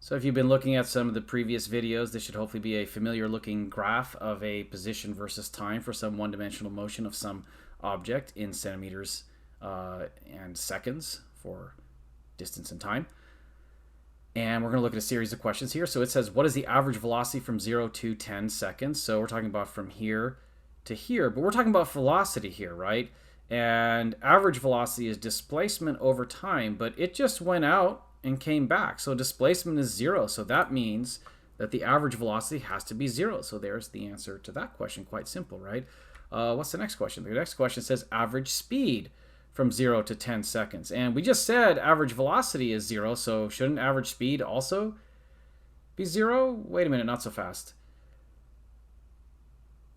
So if you've been looking at some of the previous videos, this should hopefully be a familiar looking graph of a position versus time for some one-dimensional motion of some object in centimeters and seconds for distance and time. And we're going to look at a series of questions here. So it says, what is the average velocity from 0 to 10 seconds? So we're talking about from here to here, but we're talking about velocity here, right? And average velocity is displacement over time, but it just went out and came back. So displacement is 0. So that means that the average velocity has to be 0. So there's the answer to that question. Quite simple, right? What's the next question? The next question says average speed from 0 to 10 seconds. And we just said average velocity is 0. So shouldn't average speed also be 0? Wait a minute, not so fast.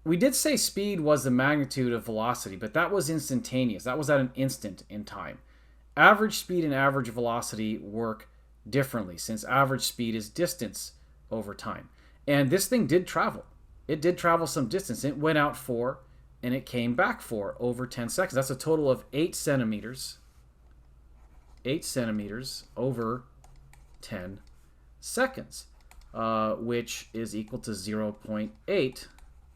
We did say speed was the magnitude of velocity, but that was instantaneous. That was at an instant in time. Average speed and average velocity work differently since average speed is distance over time. And this thing did travel. It did travel some distance. It went out 4 and it came back 4 over 10 seconds. That's a total of 8 centimeters. 8 centimeters over 10 seconds, which is equal to 0.8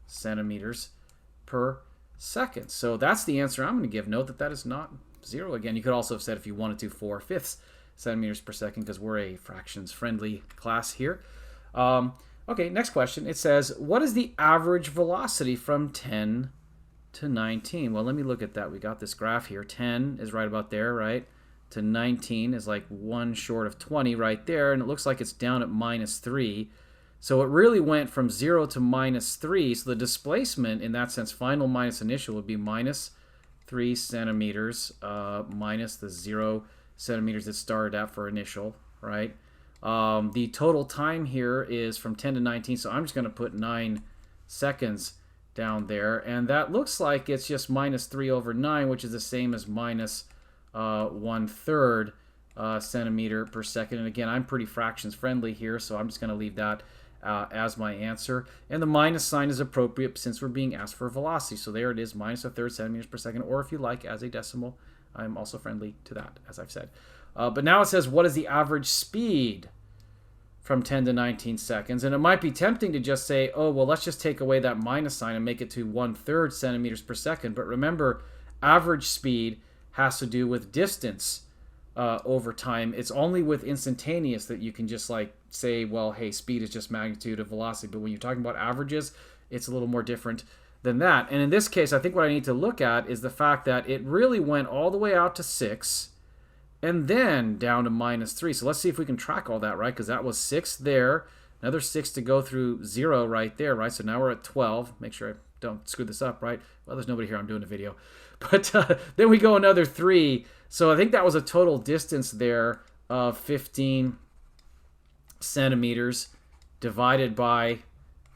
centimeters per second. So that's the answer I'm going to give. Note that that is not 0 again. You could also have said, if you wanted to, 4/5 centimeters per second, because we're a fractions friendly class here. Okay, next question. It says, what is the average velocity from 10 to 19? Well, let me look at that. We got this graph here. 10 is right about there, right? To 19 is like 1 short of 20 right there, and it looks like it's down at -3. So it really went from 0 to -3. So the displacement in that sense, final minus initial, would be -3 centimeters minus the 0 centimeters it started at for initial, right? The total time here is from 10 to 19, so I'm just going to put 9 seconds down there, and that looks like it's just -3 over 9, which is the same as -1/3 centimeter per second. And again, I'm pretty fractions friendly here, so I'm just going to leave that as my answer. And the minus sign is appropriate since we're being asked for velocity. So there it is, -1/3 centimeters per second, or if you like, as a decimal. I'm also friendly to that, as I've said. But now it says, what is the average speed from 10 to 19 seconds? And it might be tempting to just say, oh, well, let's just take away that minus sign and make it to 1/3 centimeters per second. But remember, average speed has to do with distance over time. It's only with instantaneous that you can just like say, well, hey, speed is just magnitude of velocity. But when you're talking about averages, it's a little more different than that. And in this case, I think what I need to look at is the fact that it really went all the way out to 6 and then down to -3. So let's see if we can track all that, right? Because that was 6 there, another 6 to go through 0 right there, right? So now we're at 12. Make sure I don't screw this up, right? Well, there's nobody here. I'm doing a video. But then we go another 3. So I think that was a total distance there of 15 centimeters divided by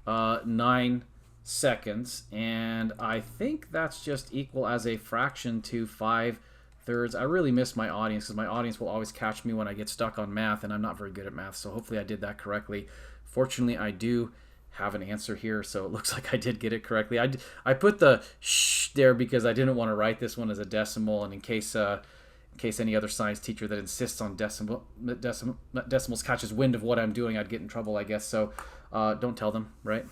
9 seconds. And I think that's just equal as a fraction to 5/3. I really miss my audience because my audience will always catch me when I get stuck on math, and I'm not very good at math. So hopefully I did that correctly. Fortunately, I do have an answer here, so it looks like I did get it correctly. I put the shh there because I didn't want to write this one as a decimal, and in case any other science teacher that insists on decimals catches wind of what I'm doing, I'd get in trouble, I guess. So don't tell them, right?